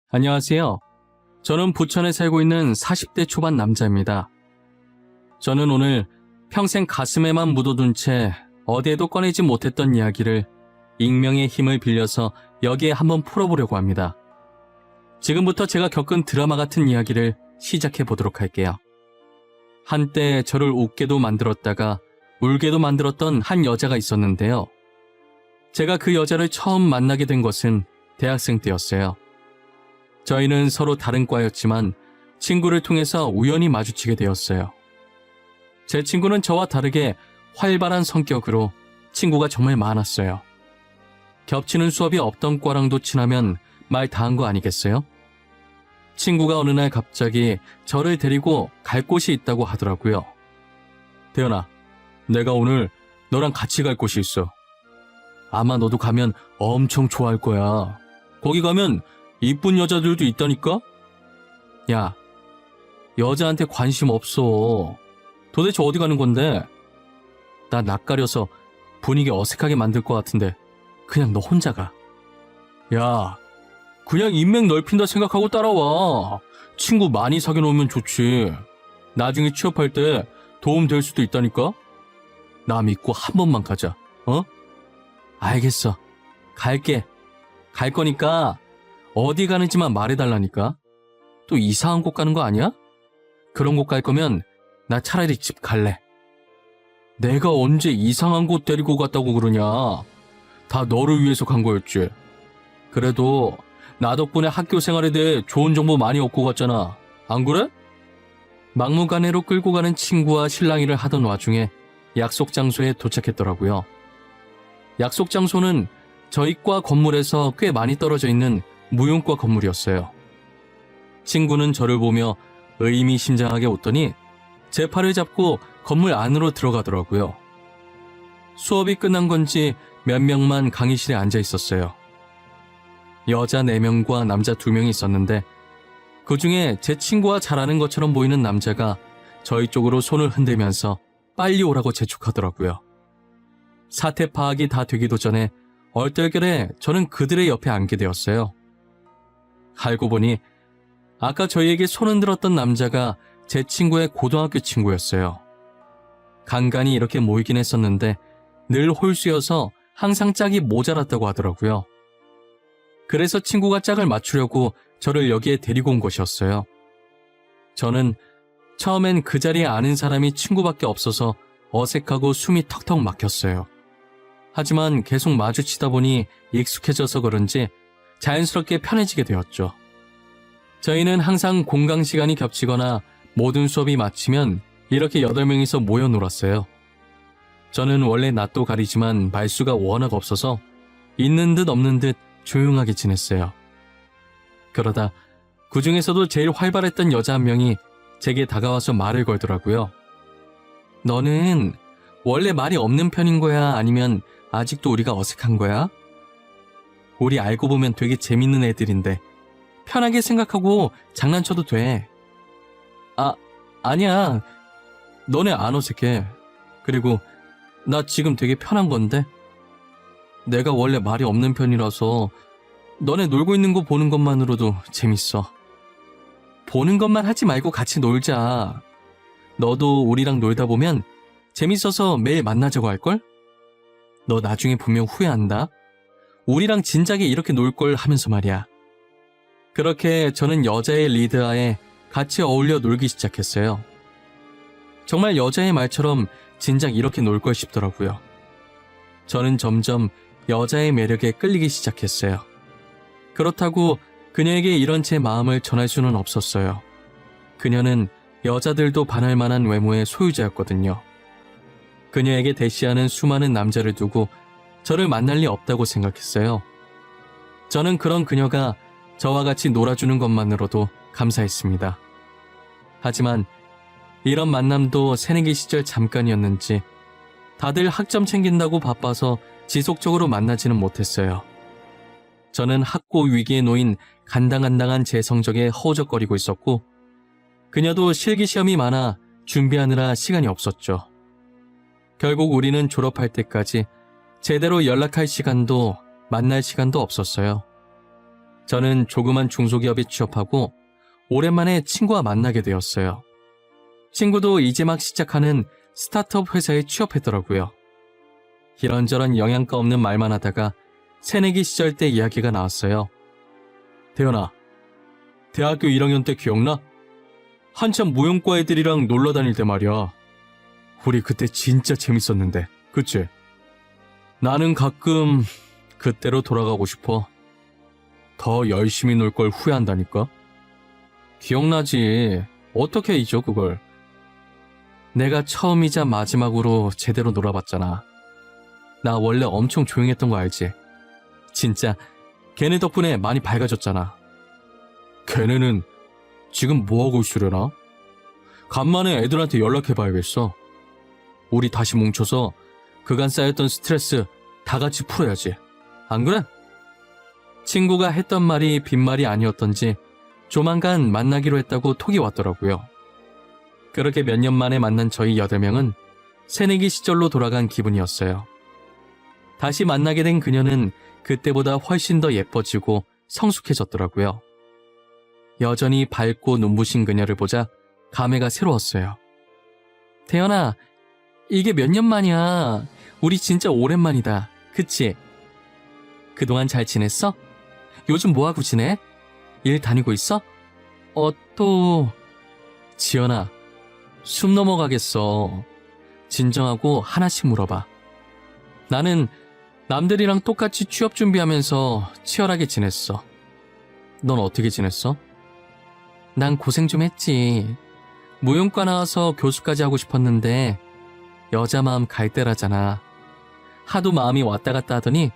안녕하세요. 저는 부천에 살고 있는 40대 초반 남자입니다. 저는 오늘 평생 가슴에만 묻어둔 채 어디에도 꺼내지 못했던 이야기를 익명의 힘을 빌려서 여기에 한번 풀어보려고 합니다. 지금부터 제가 겪은 드라마 같은 이야기를 시작해 보도록 할게요. 한때 저를 웃게도 만들었다가 울게도 만들었던 한 여자가 있었는데요. 제가 그 여자를 처음 만나게 된 것은 대학생 때였어요. 저희는 서로 다른 과였지만 친구를 통해서 우연히 마주치게 되었어요. 제 친구는 저와 다르게 활발한 성격으로 친구가 정말 많았어요. 겹치는 수업이 없던 과랑도 친하면 말 다 한 거 아니겠어요? 친구가 어느 날 갑자기 저를 데리고 갈 곳이 있다고 하더라고요. 대현아, 내가 오늘 너랑 같이 갈 곳이 있어. 아마 너도 가면 엄청 좋아할 거야. 거기 가면 이쁜 여자들도 있다니까? 야, 여자한테 관심 없어. 도대체 어디 가는 건데? 나 낯가려서 분위기 어색하게 만들 것 같은데 그냥 너 혼자 가. 야, 그냥 인맥 넓힌다 생각하고 따라와. 친구 많이 사귀어 놓으면 좋지. 나중에 취업할 때 도움 될 수도 있다니까? 나 믿고 한 번만 가자. 어? 알겠어. 갈게. 갈 거니까 어디 가는지만 말해달라니까. 또 이상한 곳 가는 거 아니야? 그런 곳 갈 거면 나 차라리 집 갈래. 내가 언제 이상한 곳 데리고 갔다고 그러냐. 다 너를 위해서 간 거였지. 그래도 나 덕분에 학교 생활에 대해 좋은 정보 많이 얻고 갔잖아. 안 그래? 막무가내로 끌고 가는 친구와 실랑이를 하던 와중에 약속 장소에 도착했더라고요. 약속 장소는 저희 과 건물에서 꽤 많이 떨어져 있는 무용과 건물이었어요. 친구는 저를 보며 의미심장하게 웃더니 제 팔을 잡고 건물 안으로 들어가더라고요. 수업이 끝난 건지 몇 명만 강의실에 앉아 있었어요. 여자 4명과 남자 2명이 있었는데 그 중에 제 친구와 잘 아는 것처럼 보이는 남자가 저희 쪽으로 손을 흔들면서 빨리 오라고 재촉하더라고요. 사태 파악이 다 되기도 전에 얼떨결에 저는 그들의 옆에 앉게 되었어요. 알고 보니 아까 저희에게 손 흔들었던 남자가 제 친구의 고등학교 친구였어요. 간간히 이렇게 모이긴 했었는데 늘 홀수여서 항상 짝이 모자랐다고 하더라고요. 그래서 친구가 짝을 맞추려고 저를 여기에 데리고 온 것이었어요. 저는 처음엔 그 자리에 아는 사람이 친구밖에 없어서 어색하고 숨이 턱턱 막혔어요. 하지만 계속 마주치다 보니 익숙해져서 그런지 자연스럽게 편해지게 되었죠. 저희는 항상 공강 시간이 겹치거나 모든 수업이 마치면 이렇게 8명이서 모여 놀았어요. 저는 원래 낯도 가리지만 말수가 워낙 없어서 있는 듯 없는 듯 조용하게 지냈어요. 그러다 그 중에서도 제일 활발했던 여자 한 명이 제게 다가와서 말을 걸더라고요. 너는 원래 말이 없는 편인 거야? 아니면 아직도 우리가 어색한 거야? 우리 알고 보면 되게 재밌는 애들인데 편하게 생각하고 장난쳐도 돼. 아니야. 너네 안 어색해. 그리고 나 지금 되게 편한 건데 내가 원래 말이 없는 편이라서 너네 놀고 있는 거 보는 것만으로도 재밌어. 보는 것만 하지 말고 같이 놀자. 너도 우리랑 놀다 보면 재밌어서 매일 만나자고 할걸? 너 나중에 분명 후회한다. 우리랑 진작에 이렇게 놀걸 하면서 말이야. 그렇게 저는 여자의 리드하에 같이 어울려 놀기 시작했어요. 정말 여자의 말처럼 진작 이렇게 놀 걸 싶더라고요. 저는 점점 여자의 매력에 끌리기 시작했어요. 그렇다고 그녀에게 이런 제 마음을 전할 수는 없었어요. 그녀는 여자들도 반할 만한 외모의 소유자였거든요. 그녀에게 대시하는 수많은 남자를 두고 저를 만날 리 없다고 생각했어요. 저는 그런 그녀가 저와 같이 놀아주는 것만으로도 감사했습니다. 하지만 이런 만남도 새내기 시절 잠깐이었는지 다들 학점 챙긴다고 바빠서 지속적으로 만나지는 못했어요. 저는 학고 위기에 놓인 간당간당한 제 성적에 허우적거리고 있었고 그녀도 실기시험이 많아 준비하느라 시간이 없었죠. 결국 우리는 졸업할 때까지 제대로 연락할 시간도 만날 시간도 없었어요. 저는 조그만 중소기업에 취업하고 오랜만에 친구와 만나게 되었어요. 친구도 이제 막 시작하는 스타트업 회사에 취업했더라고요. 이런저런 영양가 없는 말만 하다가 새내기 시절 때 이야기가 나왔어요. 태연아, 대학교 1학년 때 기억나? 한참 무용과 애들이랑 놀러 다닐 때 말이야. 우리 그때 진짜 재밌었는데, 그치? 나는 가끔 그때로 돌아가고 싶어. 더 열심히 놀 걸 후회한다니까? 기억나지? 어떻게 잊어 그걸? 내가 처음이자 마지막으로 제대로 놀아봤잖아. 나 원래 엄청 조용했던 거 알지? 진짜 걔네 덕분에 많이 밝아졌잖아. 걔네는 지금 뭐하고 있으려나? 간만에 애들한테 연락해봐야겠어. 우리 다시 뭉쳐서 그간 쌓였던 스트레스 다 같이 풀어야지. 안 그래? 친구가 했던 말이 빈말이 아니었던지 조만간 만나기로 했다고 톡이 왔더라고요. 그렇게 몇 년 만에 만난 저희 8명은 새내기 시절로 돌아간 기분이었어요. 다시 만나게 된 그녀는 그때보다 훨씬 더 예뻐지고 성숙해졌더라고요. 여전히 밝고 눈부신 그녀를 보자 감회가 새로웠어요. 태연아, 이게 몇 년 만이야. 우리 진짜 오랜만이다. 그치? 그동안 잘 지냈어? 요즘 뭐하고 지내? 일 다니고 있어? 또... 지연아, 숨 넘어가겠어. 진정하고 하나씩 물어봐. 나는 남들이랑 똑같이 취업 준비하면서 치열하게 지냈어. 넌 어떻게 지냈어? 난 고생 좀 했지. 무용과 나와서 교수까지 하고 싶었는데 여자 마음 갈대라잖아. 하도 마음이 왔다 갔다 하더니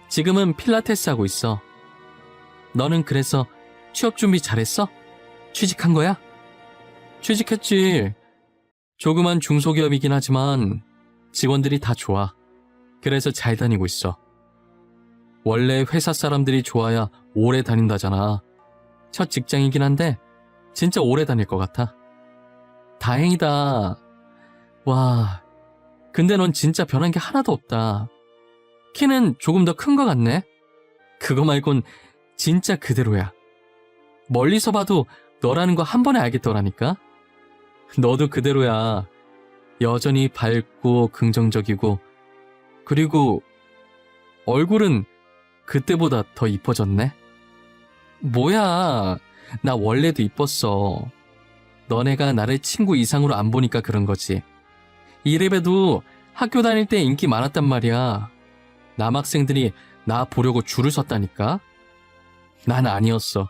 지금은 필라테스 하고 있어. 너는 그래서 취업 준비 잘했어? 취직한 거야? 취직했지. 조그만 중소기업이긴 하지만 직원들이 다 좋아. 그래서 잘 다니고 있어. 원래 회사 사람들이 좋아야 오래 다닌다잖아. 첫 직장이긴 한데 진짜 오래 다닐 것 같아. 다행이다. 와, 근데 넌 진짜 변한 게 하나도 없다. 키는 조금 더 큰 것 같네. 그거 말곤 진짜 그대로야. 멀리서 봐도 너라는 거 한 번에 알겠더라니까. 너도 그대로야. 여전히 밝고 긍정적이고, 그리고 얼굴은 그때보다 더 이뻐졌네. 뭐야, 나 원래도 이뻤어. 너네가 나를 친구 이상으로 안 보니까 그런 거지. 이래봬도 학교 다닐 때 인기 많았단 말이야. 남학생들이 나 보려고 줄을 섰다니까. 난 아니었어.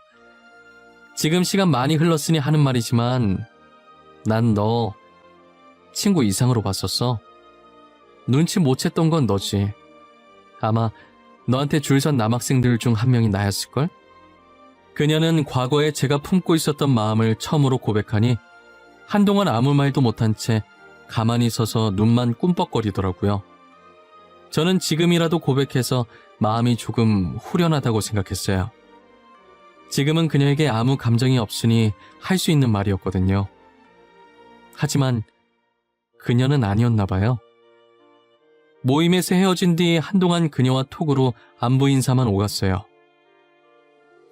지금 시간 많이 흘렀으니 하는 말이지만 난 너 친구 이상으로 봤었어. 눈치 못 챘던 건 너지. 아마 너한테 줄 선 남학생들 중 한 명이 나였을걸? 그녀는 과거에 제가 품고 있었던 마음을 처음으로 고백하니 한동안 아무 말도 못한 채 가만히 서서 눈만 꿈뻑거리더라고요. 저는 지금이라도 고백해서 마음이 조금 후련하다고 생각했어요. 지금은 그녀에게 아무 감정이 없으니 할 수 있는 말이었거든요. 하지만 그녀는 아니었나 봐요. 모임에서 헤어진 뒤 한동안 그녀와 톡으로 안부 인사만 오갔어요.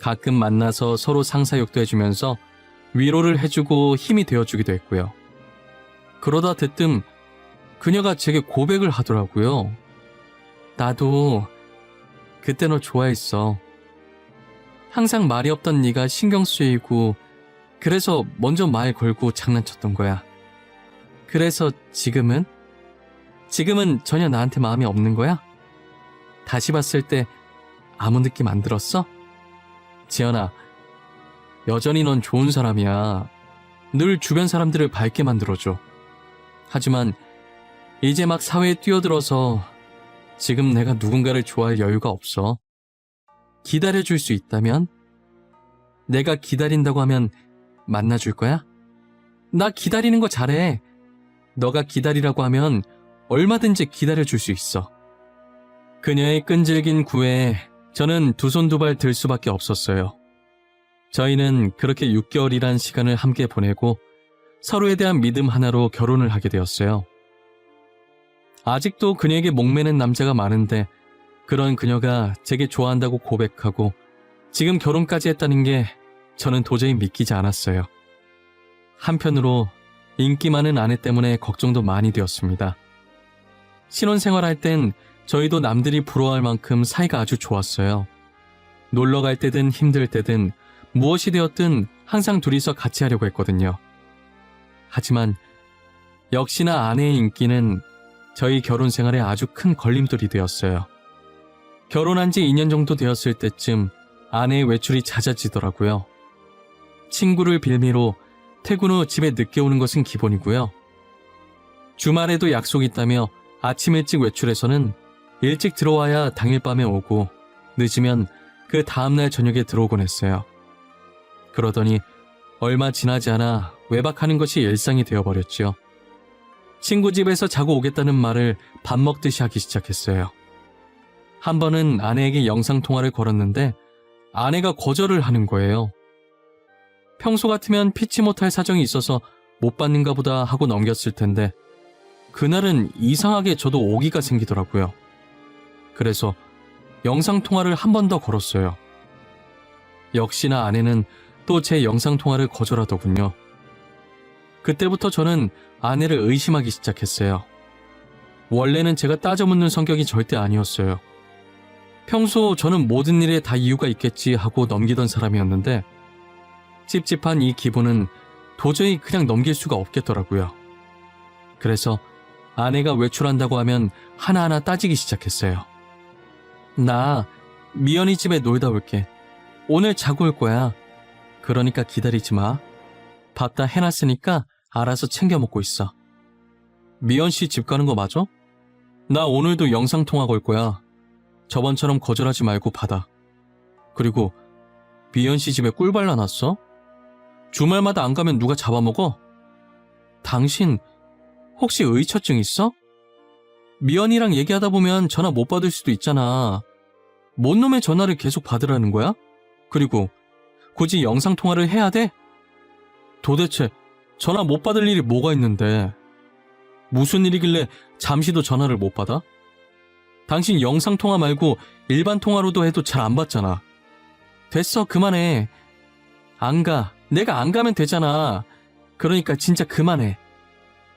가끔 만나서 서로 상사욕도 해주면서 위로를 해주고 힘이 되어주기도 했고요. 그러다 대뜸 그녀가 제게 고백을 하더라고요. 나도 그때 너 좋아했어. 항상 말이 없던 네가 신경 쓰이고 그래서 먼저 말 걸고 장난쳤던 거야. 그래서 지금은 전혀 나한테 마음이 없는 거야? 다시 봤을 때 아무 느낌 안 들었어? 지연아, 여전히 넌 좋은 사람이야. 늘 주변 사람들을 밝게 만들어줘. 하지만 이제 막 사회에 뛰어들어서 지금 내가 누군가를 좋아할 여유가 없어. 기다려줄 수 있다면? 내가 기다린다고 하면 만나줄 거야? 나 기다리는 거 잘해. 너가 기다리라고 하면 얼마든지 기다려줄 수 있어. 그녀의 끈질긴 구애에 저는 두 손 두 발 들 수밖에 없었어요. 저희는 그렇게 6개월이란 시간을 함께 보내고 서로에 대한 믿음 하나로 결혼을 하게 되었어요. 아직도 그녀에게 목매는 남자가 많은데 그런 그녀가 제게 좋아한다고 고백하고 지금 결혼까지 했다는 게 저는 도저히 믿기지 않았어요. 한편으로 인기 많은 아내 때문에 걱정도 많이 되었습니다. 신혼생활할 땐 저희도 남들이 부러워할 만큼 사이가 아주 좋았어요. 놀러 갈 때든 힘들 때든 무엇이 되었든 항상 둘이서 같이 하려고 했거든요. 하지만 역시나 아내의 인기는 저희 결혼 생활에 아주 큰 걸림돌이 되었어요. 결혼한 지 2년 정도 되었을 때쯤 아내의 외출이 잦아지더라고요. 친구를 빌미로 퇴근 후 집에 늦게 오는 것은 기본이고요. 주말에도 약속이 있다며 아침 일찍 외출해서는 일찍 들어와야 당일 밤에 오고 늦으면 그 다음날 저녁에 들어오곤 했어요. 그러더니 얼마 지나지 않아 외박하는 것이 일상이 되어버렸죠. 친구 집에서 자고 오겠다는 말을 밥 먹듯이 하기 시작했어요. 한 번은 아내에게 영상통화를 걸었는데 아내가 거절을 하는 거예요. 평소 같으면 피치 못할 사정이 있어서 못 받는가 보다 하고 넘겼을 텐데 그날은 이상하게 저도 오기가 생기더라고요. 그래서 영상통화를 한 번 더 걸었어요. 역시나 아내는 또 제 영상통화를 거절하더군요. 그때부터 저는 아내를 의심하기 시작했어요. 원래는 제가 따져 묻는 성격이 절대 아니었어요. 평소 저는 모든 일에 다 이유가 있겠지 하고 넘기던 사람이었는데 찝찝한 이 기분은 도저히 그냥 넘길 수가 없겠더라고요. 그래서 아내가 외출한다고 하면 하나하나 따지기 시작했어요. 나 미연이 집에 놀다 올게. 오늘 자고 올 거야. 그러니까 기다리지 마. 밥 다 해놨으니까 알아서 챙겨 먹고 있어. 미연 씨 집 가는 거 맞아? 나 오늘도 영상통화 걸 거야. 저번처럼 거절하지 말고 받아. 그리고 미연 씨 집에 꿀 발라놨어? 주말마다 안 가면 누가 잡아먹어? 당신 혹시 의처증 있어? 미연이랑 얘기하다 보면 전화 못 받을 수도 있잖아. 뭔 놈의 전화를 계속 받으라는 거야? 그리고 굳이 영상통화를 해야 돼? 도대체 전화 못 받을 일이 뭐가 있는데 무슨 일이길래 잠시도 전화를 못 받아? 당신 영상통화 말고 일반 통화로도 해도 잘 안 받잖아. 됐어, 그만해. 안 가. 내가 안 가면 되잖아. 그러니까 진짜 그만해.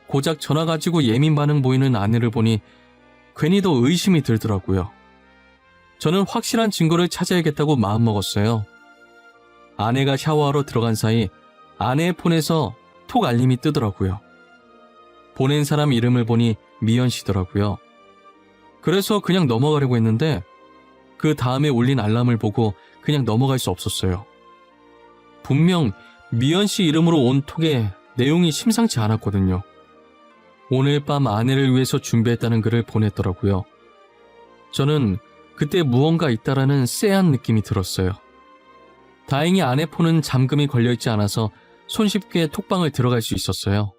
고작 전화 가지고 예민 반응 보이는 아내를 보니 괜히 더 의심이 들더라고요. 저는 확실한 증거를 찾아야겠다고 마음먹었어요. 아내가 샤워하러 들어간 사이 아내의 폰에서 톡 알림이 뜨더라고요. 보낸 사람 이름을 보니 미연 씨더라고요. 그래서 그냥 넘어가려고 했는데 그 다음에 울린 알람을 보고 그냥 넘어갈 수 없었어요. 분명 미연 씨 이름으로 온 톡에 내용이 심상치 않았거든요. 오늘 밤 아내를 위해서 준비했다는 글을 보냈더라고요. 저는 그때 무언가 있다라는 쎄한 느낌이 들었어요. 다행히 아내 폰은 잠금이 걸려있지 않아서 손쉽게 톡방을 들어갈 수 있었어요.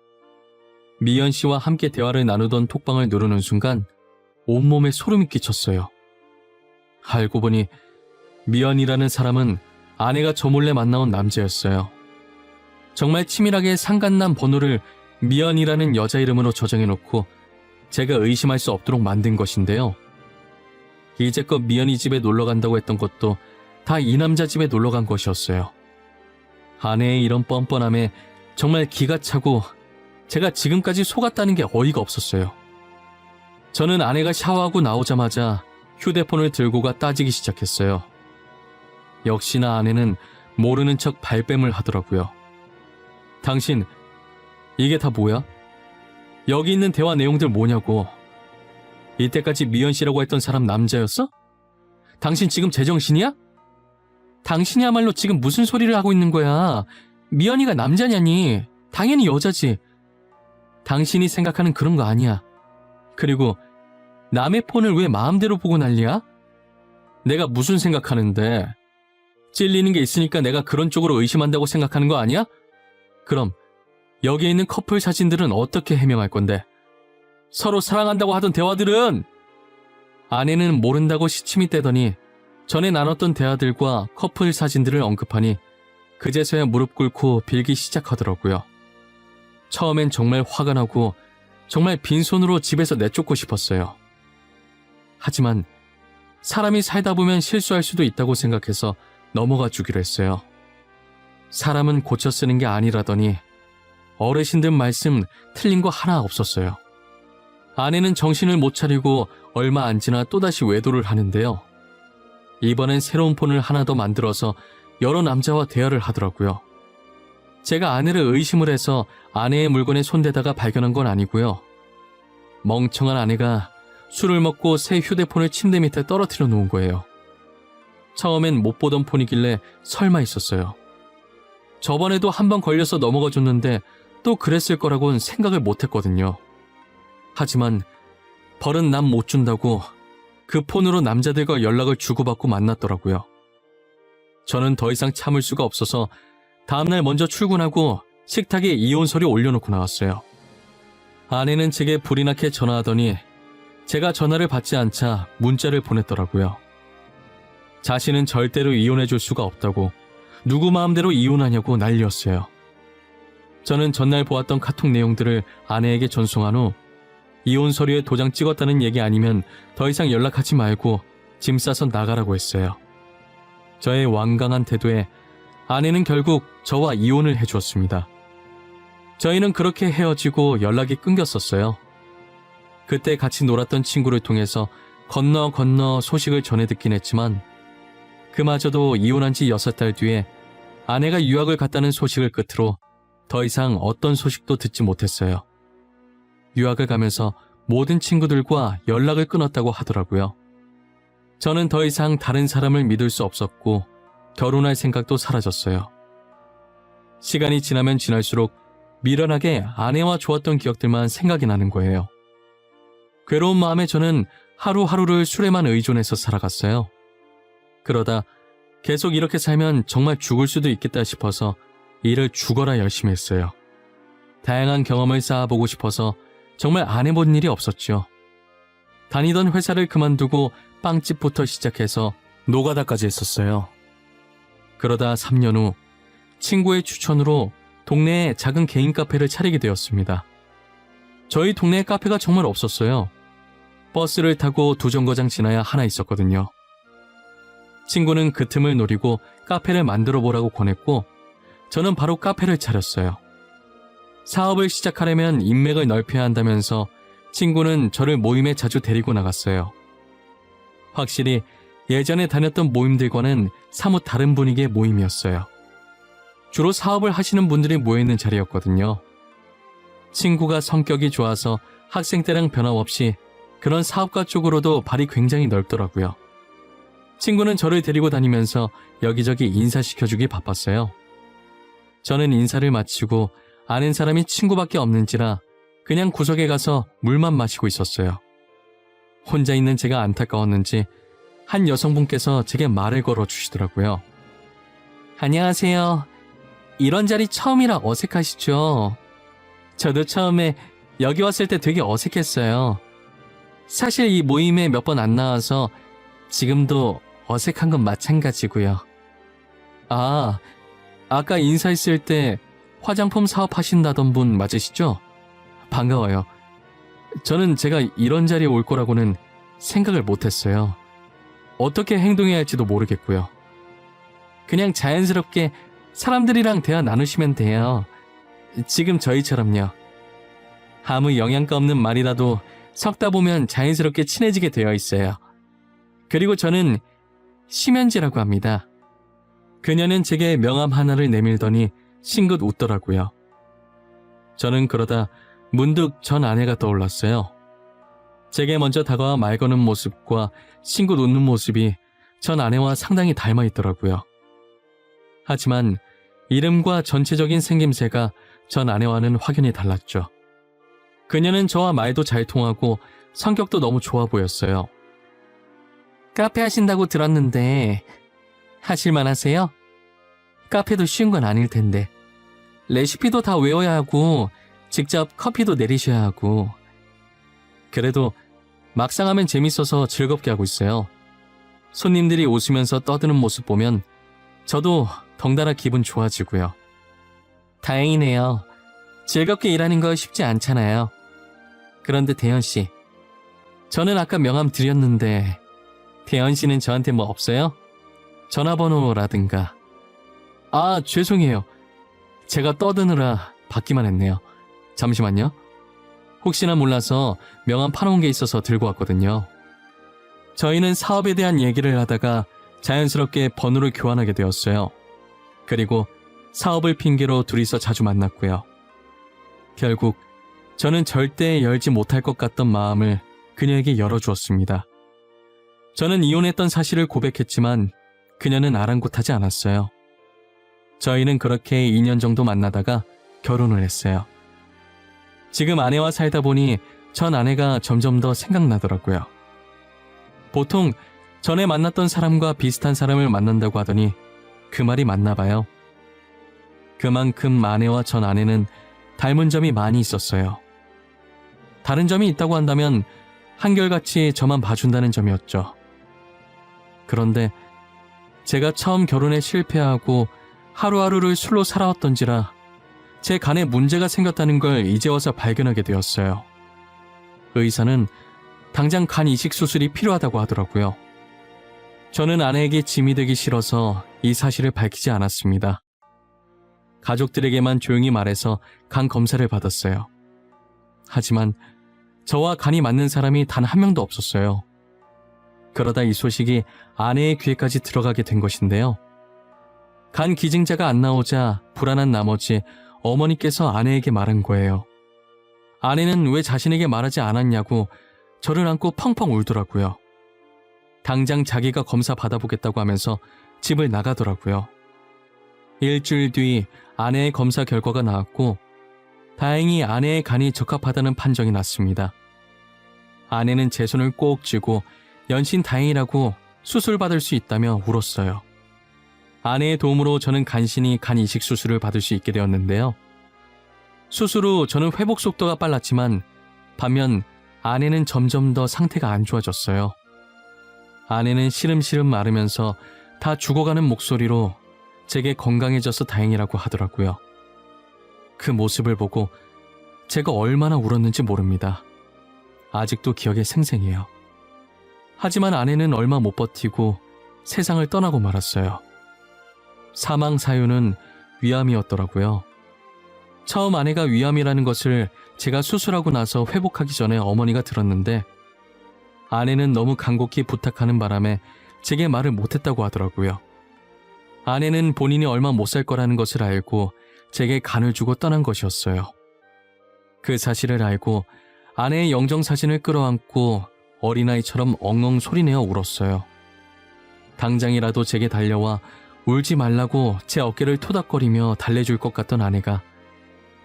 미연 씨와 함께 대화를 나누던 톡방을 누르는 순간 온몸에 소름이 끼쳤어요. 알고 보니 미연이라는 사람은 아내가 저 몰래 만나온 남자였어요. 정말 치밀하게 상간남 번호를 미연이라는 여자 이름으로 저장해놓고 제가 의심할 수 없도록 만든 것인데요. 이제껏 미연이 집에 놀러간다고 했던 것도 다 이 남자 집에 놀러간 것이었어요. 아내의 이런 뻔뻔함에 정말 기가 차고 제가 지금까지 속았다는 게 어이가 없었어요. 저는 아내가 샤워하고 나오자마자 휴대폰을 들고 가 따지기 시작했어요. 역시나 아내는 모르는 척 발뺌을 하더라고요. 당신, 이게 다 뭐야? 여기 있는 대화 내용들 뭐냐고. 이때까지 미연 씨라고 했던 사람 남자였어? 당신 지금 제정신이야? 당신이야말로 지금 무슨 소리를 하고 있는 거야? 미연이가 남자냐니? 당연히 여자지. 당신이 생각하는 그런 거 아니야. 그리고 남의 폰을 왜 마음대로 보고 난리야? 내가 무슨 생각하는데? 찔리는 게 있으니까 내가 그런 쪽으로 의심한다고 생각하는 거 아니야? 그럼 여기에 있는 커플 사진들은 어떻게 해명할 건데? 서로 사랑한다고 하던 대화들은? 아내는 모른다고 시침이 떼더니 전에 나눴던 대화들과 커플 사진들을 언급하니 그제서야 무릎 꿇고 빌기 시작하더라고요. 처음엔 정말 화가 나고 정말 빈손으로 집에서 내쫓고 싶었어요. 하지만 사람이 살다 보면 실수할 수도 있다고 생각해서 넘어가 주기로 했어요. 사람은 고쳐 쓰는 게 아니라더니 어르신들 말씀 틀린 거 하나 없었어요. 아내는 정신을 못 차리고 얼마 안 지나 또다시 외도를 하는데요. 이번엔 새로운 폰을 하나 더 만들어서 여러 남자와 대화를 하더라고요. 제가 아내를 의심을 해서 아내의 물건에 손대다가 발견한 건 아니고요. 멍청한 아내가 술을 먹고 새 휴대폰을 침대 밑에 떨어뜨려 놓은 거예요. 처음엔 못 보던 폰이길래 설마 있었어요. 저번에도 한 번 걸려서 넘어가 줬는데 또 그랬을 거라고는 생각을 못 했거든요. 하지만 벌은 남 못 준다고 그 폰으로 남자들과 연락을 주고받고 만났더라고요. 저는 더 이상 참을 수가 없어서 다음날 먼저 출근하고 식탁에 이혼서류 올려놓고 나왔어요. 아내는 제게 불이 나게 전화하더니 제가 전화를 받지 않자 문자를 보냈더라고요. 자신은 절대로 이혼해줄 수가 없다고, 누구 마음대로 이혼하냐고 난리였어요. 저는 전날 보았던 카톡 내용들을 아내에게 전송한 후 이혼 서류에 도장 찍었다는 얘기 아니면 더 이상 연락하지 말고 짐 싸서 나가라고 했어요. 저의 완강한 태도에 아내는 결국 저와 이혼을 해주었습니다. 저희는 그렇게 헤어지고 연락이 끊겼었어요. 그때 같이 놀았던 친구를 통해서 건너 소식을 전해 듣긴 했지만 그마저도 이혼한 지 6달 뒤에 아내가 유학을 갔다는 소식을 끝으로 더 이상 어떤 소식도 듣지 못했어요. 유학을 가면서 모든 친구들과 연락을 끊었다고 하더라고요. 저는 더 이상 다른 사람을 믿을 수 없었고 결혼할 생각도 사라졌어요. 시간이 지나면 지날수록 미련하게 아내와 좋았던 기억들만 생각이 나는 거예요. 괴로운 마음에 저는 하루하루를 술에만 의존해서 살아갔어요. 그러다 계속 이렇게 살면 정말 죽을 수도 있겠다 싶어서 일을 죽어라 열심히 했어요. 다양한 경험을 쌓아보고 싶어서 정말 안 해본 일이 없었죠. 다니던 회사를 그만두고 빵집부터 시작해서 노가다까지 했었어요. 그러다 3년 후 친구의 추천으로 동네에 작은 개인 카페를 차리게 되었습니다. 저희 동네에 카페가 정말 없었어요. 버스를 타고 2정거장 지나야 하나 있었거든요. 친구는 그 틈을 노리고 카페를 만들어 보라고 권했고 저는 바로 카페를 차렸어요. 사업을 시작하려면 인맥을 넓혀야 한다면서 친구는 저를 모임에 자주 데리고 나갔어요. 확실히 예전에 다녔던 모임들과는 사뭇 다른 분위기의 모임이었어요. 주로 사업을 하시는 분들이 모여있는 자리였거든요. 친구가 성격이 좋아서 학생 때랑 변함없이 그런 사업가 쪽으로도 발이 굉장히 넓더라고요. 친구는 저를 데리고 다니면서 여기저기 인사시켜주기 바빴어요. 저는 인사를 마치고 아는 사람이 친구밖에 없는지라 그냥 구석에 가서 물만 마시고 있었어요. 혼자 있는 제가 안타까웠는지 한 여성분께서 제게 말을 걸어주시더라고요. 안녕하세요. 이런 자리 처음이라 어색하시죠? 저도 처음에 여기 왔을 때 되게 어색했어요. 사실 이 모임에 몇 번 안 나와서 지금도 어색한 건 마찬가지고요. 아, 아까 인사했을 때 화장품 사업하신다던 분 맞으시죠? 반가워요. 저는 제가 이런 자리에 올 거라고는 생각을 못했어요. 어떻게 행동해야 할지도 모르겠고요. 그냥 자연스럽게 사람들이랑 대화 나누시면 돼요. 지금 저희처럼요. 아무 영양가 없는 말이라도 섞다 보면 자연스럽게 친해지게 되어 있어요. 그리고 저는 심연지라고 합니다. 그녀는 제게 명함 하나를 내밀더니 싱긋 웃더라고요. 저는 그러다 문득 전 아내가 떠올랐어요. 제게 먼저 다가와 말 거는 모습과 싱긋 웃는 모습이 전 아내와 상당히 닮아 있더라고요. 하지만 이름과 전체적인 생김새가 전 아내와는 확연히 달랐죠. 그녀는 저와 말도 잘 통하고 성격도 너무 좋아 보였어요. 카페 하신다고 들었는데 하실만 하세요? 카페도 쉬운 건 아닐 텐데 레시피도 다 외워야 하고 직접 커피도 내리셔야 하고 그래도 막상 하면 재밌어서 즐겁게 하고 있어요. 손님들이 웃으면서 떠드는 모습 보면 저도 덩달아 기분 좋아지고요. 다행이네요. 즐겁게 일하는 거 쉽지 않잖아요. 그런데 대현 씨, 저는 아까 명함 드렸는데 대현 씨는 저한테 뭐 없어요? 전화번호라든가. 아, 죄송해요. 제가 떠드느라 받기만 했네요. 잠시만요. 혹시나 몰라서 명함 파놓은 게 있어서 들고 왔거든요. 저희는 사업에 대한 얘기를 하다가 자연스럽게 번호를 교환하게 되었어요. 그리고 사업을 핑계로 둘이서 자주 만났고요. 결국 저는 절대 열지 못할 것 같던 마음을 그녀에게 열어주었습니다. 저는 이혼했던 사실을 고백했지만 그녀는 아랑곳하지 않았어요. 저희는 그렇게 2년 정도 만나다가 결혼을 했어요. 지금 아내와 살다 보니 전 아내가 점점 더 생각나더라고요. 보통 전에 만났던 사람과 비슷한 사람을 만난다고 하더니 그 말이 맞나 봐요. 그만큼 아내와 전 아내는 닮은 점이 많이 있었어요. 다른 점이 있다고 한다면 한결같이 저만 봐준다는 점이었죠. 그런데 제가 처음 결혼에 실패하고 하루하루를 술로 살아왔던지라 제 간에 문제가 생겼다는 걸 이제 와서 발견하게 되었어요. 의사는 당장 간 이식 수술이 필요하다고 하더라고요. 저는 아내에게 짐이 되기 싫어서 이 사실을 밝히지 않았습니다. 가족들에게만 조용히 말해서 간 검사를 받았어요. 하지만 저와 간이 맞는 사람이 단 한 명도 없었어요. 그러다 이 소식이 아내의 귀에까지 들어가게 된 것인데요. 간 기증자가 안 나오자 불안한 나머지 어머니께서 아내에게 말한 거예요. 아내는 왜 자신에게 말하지 않았냐고 저를 안고 펑펑 울더라고요. 당장 자기가 검사 받아보겠다고 하면서 집을 나가더라고요. 일주일 뒤 아내의 검사 결과가 나왔고 다행히 아내의 간이 적합하다는 판정이 났습니다. 아내는 제 손을 꼭 쥐고 연신 다행이라고 수술받을 수 있다며 울었어요. 아내의 도움으로 저는 간신히 간 이식 수술을 받을 수 있게 되었는데요. 수술 후 저는 회복 속도가 빨랐지만 반면 아내는 점점 더 상태가 안 좋아졌어요. 아내는 시름시름 마르면서 다 죽어가는 목소리로 제게 건강해져서 다행이라고 하더라고요. 그 모습을 보고 제가 얼마나 울었는지 모릅니다. 아직도 기억에 생생해요. 하지만 아내는 얼마 못 버티고 세상을 떠나고 말았어요. 사망 사유는 위암이었더라고요. 처음 아내가 위암이라는 것을 제가 수술하고 나서 회복하기 전에 어머니가 들었는데 아내는 너무 간곡히 부탁하는 바람에 제게 말을 못했다고 하더라고요. 아내는 본인이 얼마 못 살 거라는 것을 알고 제게 간을 주고 떠난 것이었어요. 그 사실을 알고 아내의 영정사진을 끌어안고 어린아이처럼 엉엉 소리내어 울었어요. 당장이라도 제게 달려와 울지 말라고 제 어깨를 토닥거리며 달래줄 것 같던 아내가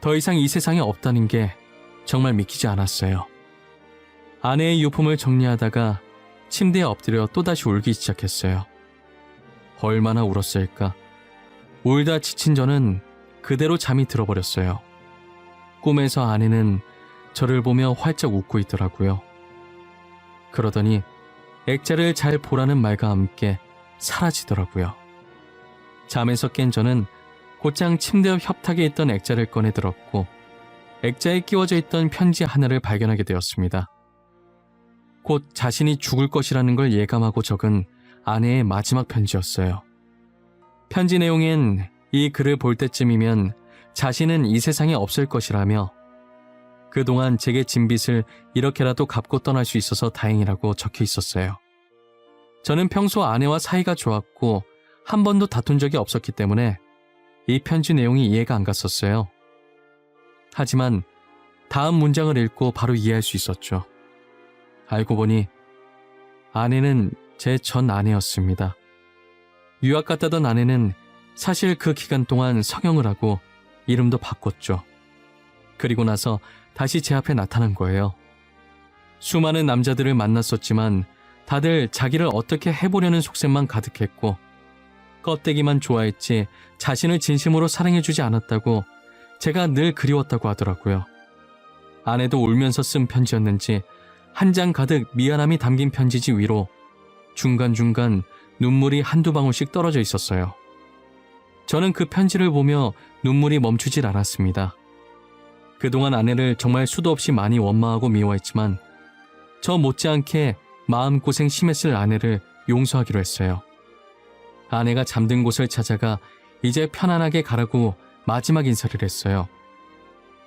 더 이상 이 세상에 없다는 게 정말 믿기지 않았어요. 아내의 유품을 정리하다가 침대에 엎드려 또다시 울기 시작했어요. 얼마나 울었을까. 울다 지친 저는 그대로 잠이 들어버렸어요. 꿈에서 아내는 저를 보며 활짝 웃고 있더라고요. 그러더니 액자를 잘 보라는 말과 함께 사라지더라고요. 잠에서 깬 저는 곧장 침대 옆 협탁에 있던 액자를 꺼내 들었고 액자에 끼워져 있던 편지 하나를 발견하게 되었습니다. 곧 자신이 죽을 것이라는 걸 예감하고 적은 아내의 마지막 편지였어요. 편지 내용엔 이 글을 볼 때쯤이면 자신은 이 세상에 없을 것이라며 그동안 제게 진 빚을 이렇게라도 갚고 떠날 수 있어서 다행이라고 적혀 있었어요. 저는 평소 아내와 사이가 좋았고 한 번도 다툰 적이 없었기 때문에 이 편지 내용이 이해가 안 갔었어요. 하지만 다음 문장을 읽고 바로 이해할 수 있었죠. 알고 보니 아내는 제 전 아내였습니다. 유학 갔다던 아내는 사실 그 기간 동안 성형을 하고 이름도 바꿨죠. 그리고 나서 다시 제 앞에 나타난 거예요. 수많은 남자들을 만났었지만 다들 자기를 어떻게 해보려는 속셈만 가득했고 껍데기만 좋아했지 자신을 진심으로 사랑해주지 않았다고 제가 늘 그리웠다고 하더라고요. 아내도 울면서 쓴 편지였는지 한 장 가득 미안함이 담긴 편지지 위로 중간중간 눈물이 한두 방울씩 떨어져 있었어요. 저는 그 편지를 보며 눈물이 멈추질 않았습니다. 그동안 아내를 정말 수도 없이 많이 원망하고 미워했지만 저 못지않게 마음고생 심했을 아내를 용서하기로 했어요. 아내가 잠든 곳을 찾아가 이제 편안하게 가라고 마지막 인사를 했어요.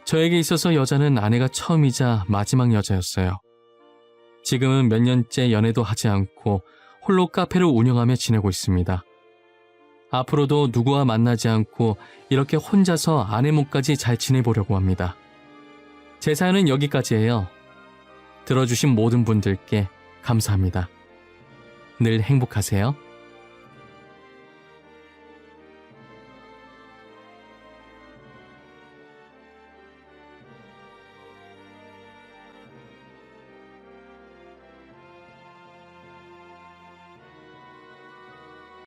저에게 있어서 여자는 아내가 처음이자 마지막 여자였어요. 지금은 몇 년째 연애도 하지 않고 홀로 카페를 운영하며 지내고 있습니다. 앞으로도 누구와 만나지 않고 이렇게 혼자서 아내 몸까지 잘 지내보려고 합니다. 제 사연은 여기까지예요. 들어주신 모든 분들께 감사합니다. 늘 행복하세요.